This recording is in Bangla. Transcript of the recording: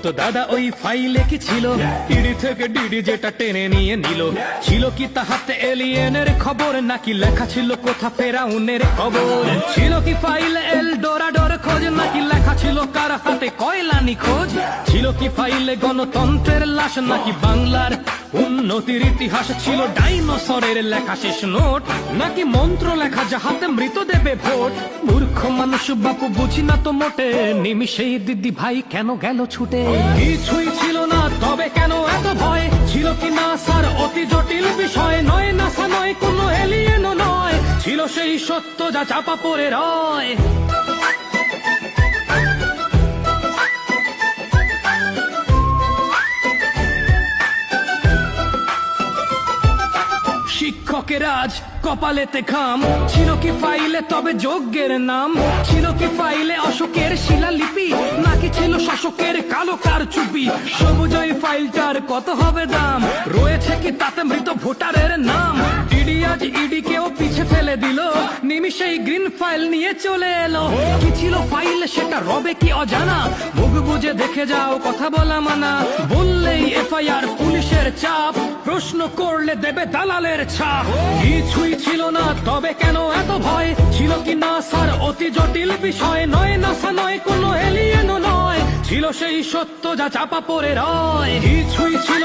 তো দাদা ওই ফাইলে কি ছিল? ইডি থেকে ডিডি যেটা টেনে নিয়ে নিল, ছিল কি তাহাতে এলিয়েনের খবর, নাকি লেখা ছিল কোথা ফেরাউনের খবর? ছিল কি ফাইলে এল ডোরাডোর খোঁজ, নাকি লেখা ছিল কার হাতে কয়লানি খোঁজ? ছিল কি ফাইলে গণতন্ত্রের লাশ, নাকি বাংলার উন্নতির ইতিহাস? ছিল ডাইনোসরের লেখা শেষ নোট, নাকি মন্ত্র লেখা যাহাতে মৃত দেবে ভোট? মূর্খ মানুষ বাপু বুঝি না তো মোটে, নিমিষেই দিদি ভাই কেন গেল ছুটে? কিছুই ছিল না তবে কেন এত ভয়? ছিল কি না স্যার অতি জটিল বিষয়? নয় নাসা নয় কোনো এলিয়েনও নয়, ছিল সেই সত্য যা চাপা পড়ে রয়। শিক্ষকের আজ কপালেতে ঘাম, ছিল কি ফাইলে তবে যজ্ঞের নাম? ছিল কি ফাইলে অশোকের শিলালিপি, নাকি ছিল শাসকের কালো কারচুপি? সবুজ ওই ফাইলটার কত হবে দাম? রয়েছে কি তাতে মৃত ভোটারের নাম? ডিডি আজ ইডি কেও পিছে ফেলে দিল, নিমিষেই গ্রিন ফাইল নিয়ে চলে এলো। কি ছিল ফাইলে সেটা রবে কি অজানা? মুখ বুঝে দেখে যাও কথা বলা মানা, বললেই এফআইআর পুলিশের চাপ, প্রশ্ন করলে দেবে দালালের ছাপ। কিছুই ছিল না তবে কেন এত ভয়? ছিল কি না স্যার অতি জটিল বিষয়? নয় নাসা নয় কোনো এলিয়েনও নয়, ছিল সেই সত্য যা চাপা পড়ে রয়। কিছুই ছিল